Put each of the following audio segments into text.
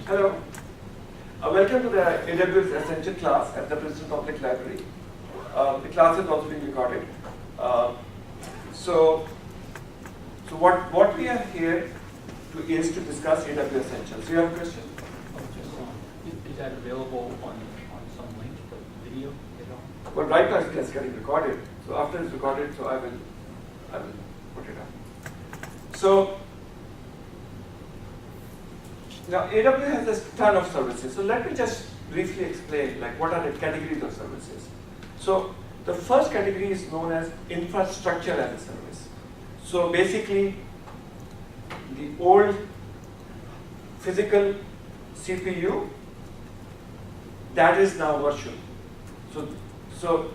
Hello. Welcome to the AWS Essential class at the Princeton Public Library. The class is also being recorded. So what we are here is to discuss AWS Essentials. Do you have a question? Is that available on some link, the video? Well, right now it's getting recorded. So after it's recorded, so I will put it up. So now AWS has a ton of services. So let me just briefly explain like what are the categories of services. So the first category is known as infrastructure as a service. So basically the old physical CPU that is now virtual. So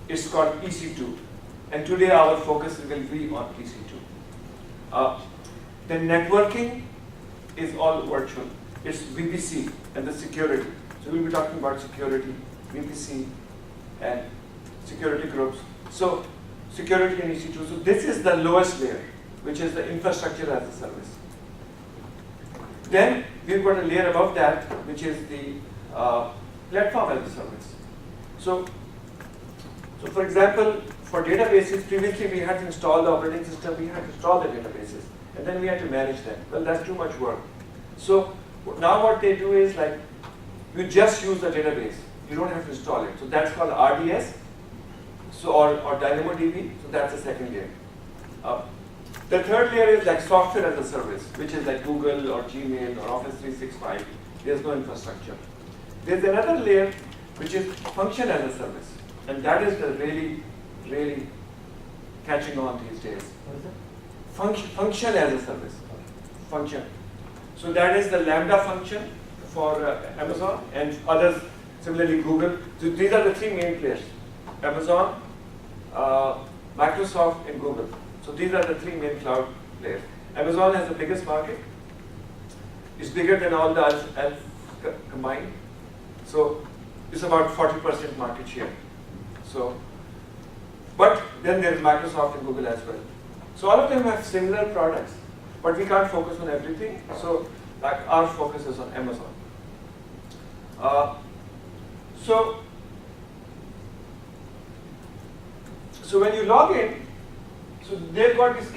it's called EC2, and today our focus will be on EC2. The networking is all virtual. It's VPC and the security. So we'll be talking about security, VPC, and security groups. So security and EC2. So this is the lowest layer, which is the infrastructure as a service. Then we've got a layer above that, which is the platform as a service. So for example, for databases, previously we had to install the operating system, we had to install the databases, and then we had to manage them. Well, that's too much work. So now what they do is like, you just use the database. You don't have to install it. So that's called RDS, or DynamoDB. So that's the second layer. The third layer is like software as a service, which is like Google or Gmail or Office 365. There's no infrastructure. There's another layer which is function as a service, and that is the really catching on these days. What is it? Function as a service. Function. So that is the Lambda function for Amazon and others, similarly Google. So these are the three main players: Amazon, Microsoft, and Google. So these are the three main cloud players. Amazon has the biggest market. It's bigger than all the else combined. So it's about 40% market share. So, but then there's Microsoft and Google as well. So all of them have similar products, but we can't focus on everything. So like our focus is on Amazon. So when you log in, so they've got this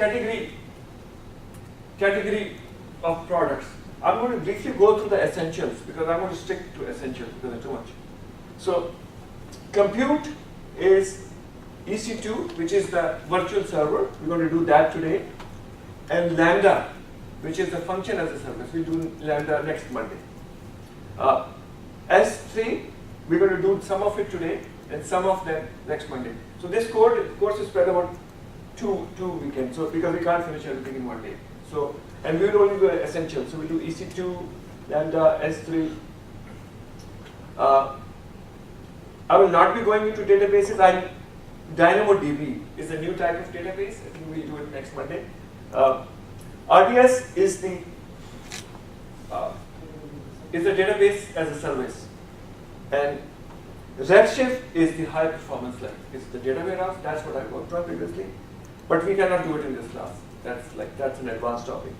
category of products. I'm going to briefly go through the essentials because I'm going to stick to essentials because they're too much. So compute is EC2, which is the virtual server. We're going to do that today. And Lambda, which is the function as a service. We'll do Lambda next Monday. S3, we're going to do some of it today and some of them next Monday. So this course is spread about two weekends. So because we can't finish everything in one day. So and we will only do essentials. So we'll do EC2, Lambda, S3. I will not be going into databases. DynamoDB is a new type of database. I think we'll do it next Monday. RDS is the database as a service, and Redshift is the high performance layer. It's the data warehouse. That's what I worked on previously, but we cannot do it in this class. That's an advanced topic.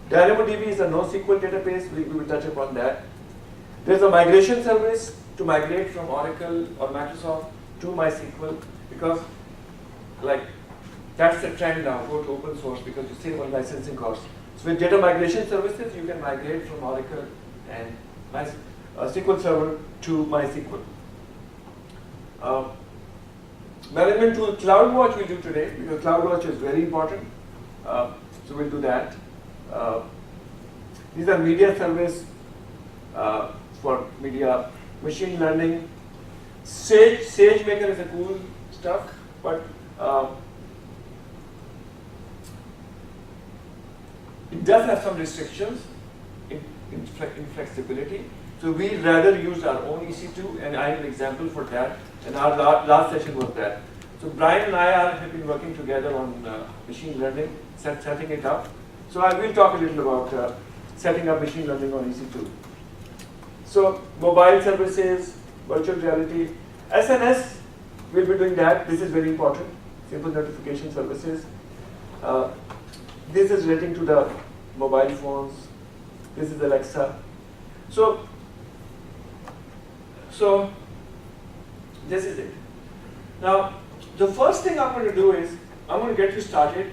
DynamoDB is a NoSQL database. We will touch upon that. There's a migration service to migrate from Oracle or Microsoft to MySQL, because like that's the trend now. Go to open source because you save on licensing costs. So with data migration services, you can migrate from Oracle and SQL Server to MySQL. Management tool CloudWatch we do today because CloudWatch is very important. So we'll do that. These are media service for media, machine learning. SageMaker is a cool stuff, but it does have some restrictions in flexibility. So we rather use our own EC2, and I have an example for that. And our last session was that. So Brian and I have been working together on machine learning, setting it up. So I will talk a little about setting up machine learning on EC2. So mobile services, virtual reality, SNS, we'll be doing that. This is very important. Simple notification services. This is relating to the mobile phones, This is Alexa. So this is it. Now, the first thing I'm going to do is I'm going to get you started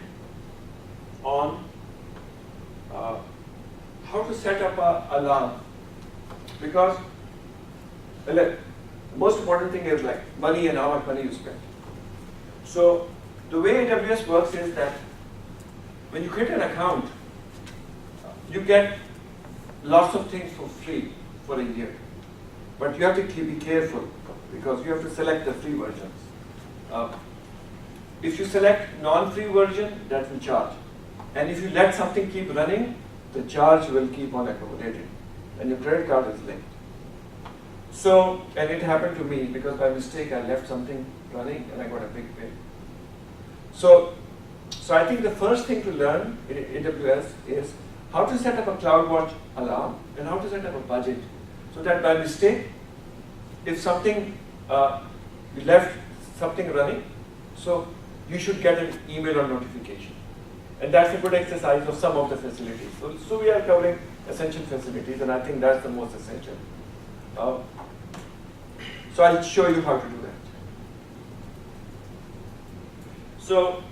on how to set up an alarm, because the most important thing is like money and how much money you spend. So the way AWS works is that when you create an account, you get lots of things for free for a year, but you have to be careful because you have to select the free versions. If you select non-free version, that will charge, and if you let something keep running, the charge will keep on accumulating, and your credit card is linked. So, and it happened to me because by mistake I left something running and I got a big bill. So I think the first thing to learn in AWS is how to set up a CloudWatch alarm and how to set up a budget, so that by mistake, if something you left something running, so you should get an email or notification. And that's a good exercise of some of the facilities. So we are covering essential facilities, and I think that's the most essential. So I'll show you how to do that. So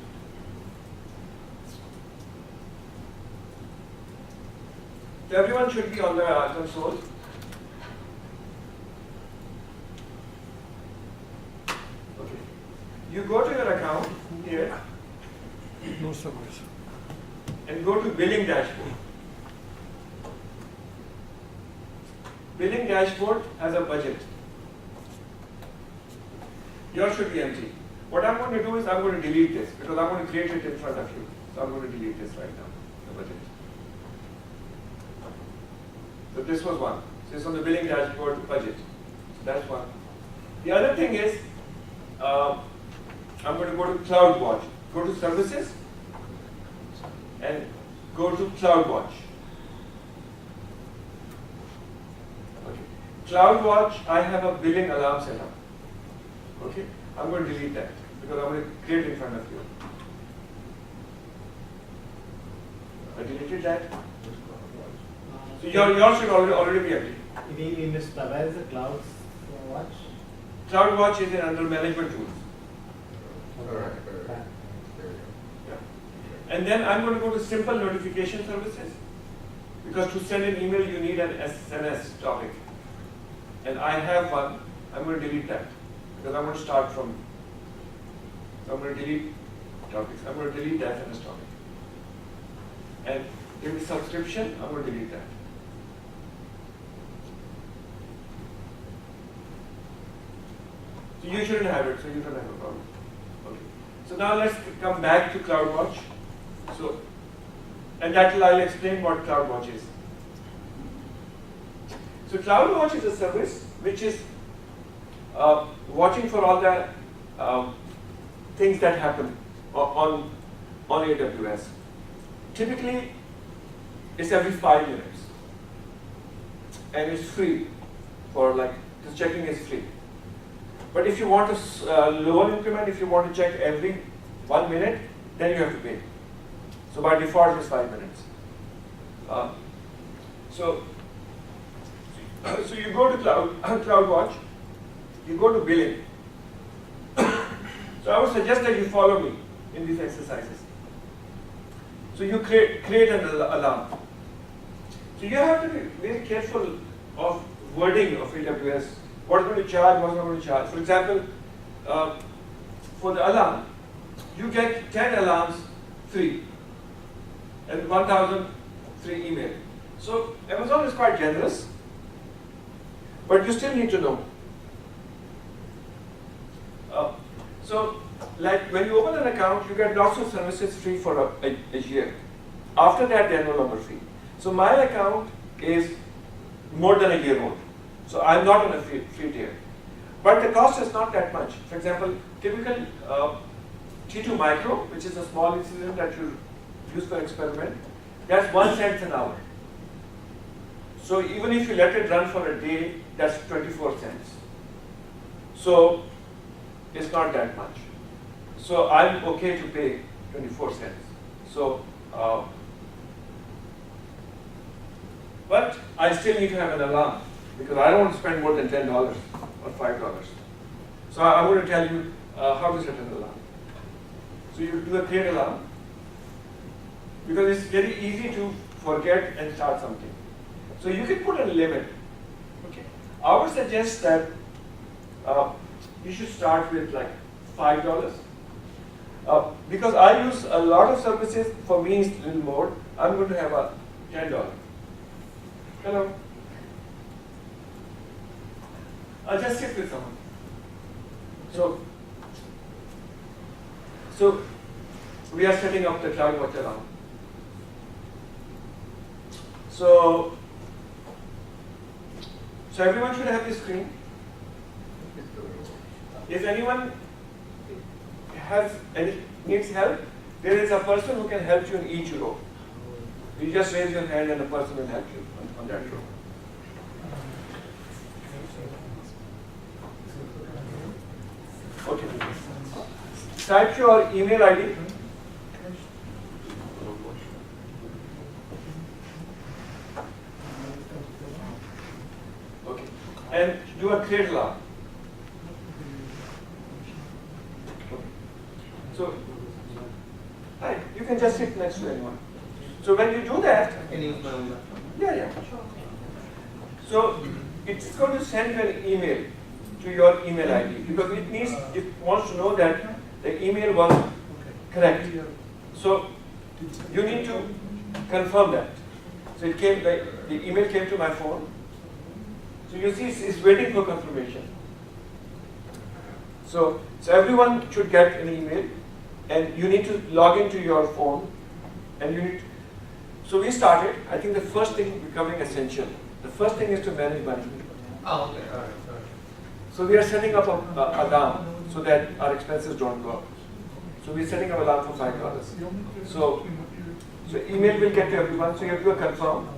everyone should be on the console. Okay. You go to your account here. No service. And go to billing dashboard. Billing dashboard has a budget. Yours should be empty. What I'm going to do is I'm going to delete this because I'm going to create it in front of you. So I'm going to delete this right now, the budget. So this was one. So it's on the billing dashboard budget. So that's one. The other thing is I'm going to go to CloudWatch. Go to services and go to CloudWatch. Okay. CloudWatch, I have a billing alarm set up. Okay, I'm going to delete that because I'm going to create it in front of you. I deleted that. So yours should already be empty. We missed the, where is the clouds watch? CloudWatch is under management tools. Yeah. And then I'm going to go to simple notification services, because to send an email you need an SMS topic. And I have one. I'm going to delete that because I'm going to start from. So I'm going to delete topics. I'm going to delete the SMS topic. And give me subscription. I'm going to delete that. So you shouldn't have it, so you don't have a problem. Okay. So now let's come back to CloudWatch. So, and that I'll explain what CloudWatch is. So CloudWatch is a service which is watching for all the things that happen on AWS. Typically, it's every 5 minutes, and it's free for like just checking is free. But if you want a lower increment, if you want to check every 1 minute, then you have to pay. So by default, it's 5 minutes. So you go to CloudWatch, you go to billing. So I would suggest that you follow me in these exercises. So you create an alarm. So you have to be very careful of wording of AWS. What's going to charge, what's not going to charge. For example, for the alarm, you get 10 alarms free and 1,000 free email. So Amazon is quite generous, but you still need to know. So like when you open an account, you get lots of services free for a year. After that, they are no longer free. So my account is more than a year old. So I'm not on a free tier. But the cost is not that much. For example, typical T2 micro, which is a small incident that you use for experiment, that's 1 cent an hour. So even if you let it run for a day, that's 24 cents. So it's not that much. So I'm okay to pay 24 cents. So but I still need to have an alarm because I don't want to spend more than $10 or $5. So I'm going to tell you how to set an alarm. So you do a create alarm because it's very easy to forget and start something. So you can put a limit. Okay. I would suggest that you should start with like $5. Because I use a lot of services, for me it's a little more. I'm going to have a $10. Hello. I'll just sit with someone. So we are setting up the CloudWatch alarm. So everyone should have this screen. If anyone needs help, there is a person who can help you in each row. You just raise your hand and a person will help you on that row. Okay. Type your email ID. Okay. And do a create alarm. Okay. So, hi, you can just sit next to anyone. So when you do that, yeah. So it's going to send you an email to your email ID because it wants to know that the email was correct. So you need to confirm that. So the email came to my phone. So you see it's waiting for confirmation. So everyone should get an email and you need to log into your phone and you need. So we started. I think the first thing becoming essential. The first thing is to manage money. Oh, okay. All right. So we are setting up a alarm so that our expenses don't go up. So we're setting up alarm for $5. So email will get to everyone. So you have to confirm.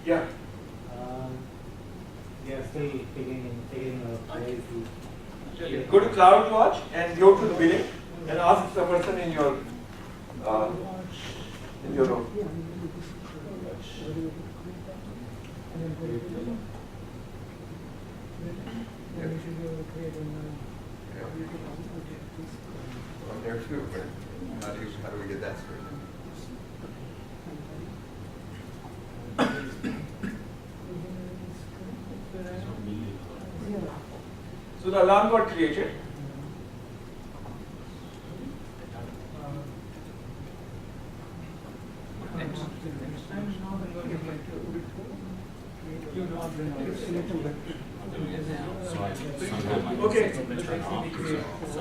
Yeah. They are still taking a place to. Go to CloudWatch and go to the billing and ask the person in your room. Well, there too, but how do we get that straight? So the alarm got created. Okay.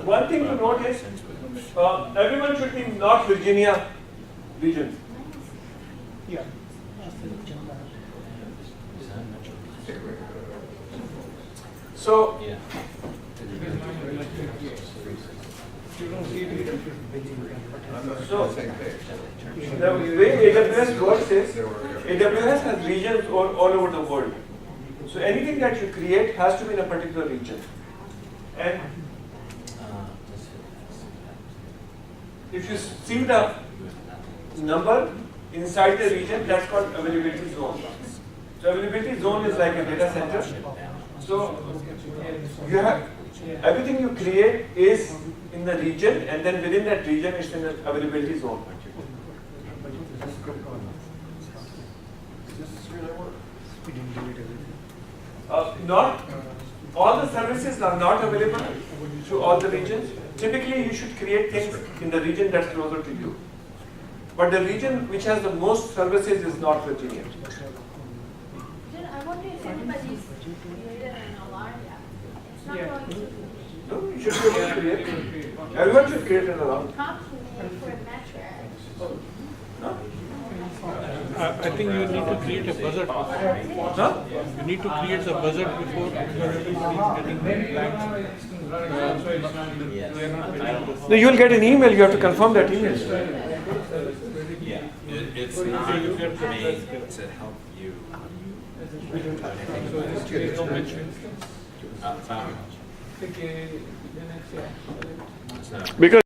One thing to note is everyone should be North Virginia region. Yeah. So On the same page. the way AWS works is AWS has regions all over the world. So anything that you create has to be in a particular region. And if you see the number inside the region, that's called availability zone. So availability zone is like a data center. So you have everything you create is in the region, and then within that region it's in the availability zone. Not all the services are not available to all the regions. Typically, you should create things in the region that's closer to you. But the region which has the most services is North Virginia. I wonder if anybody's created an alarm yet. It's not going to No, you should be able to create. Everyone should create an alarm. prompt me for a metric. No? I think you need to create a budget. Huh? You need to create a budget before everybody is getting blank. No, you'll get an email. You have to confirm that email. Yeah, it's not made to help you. Not much. Okay, then it's, yeah. It's not. Because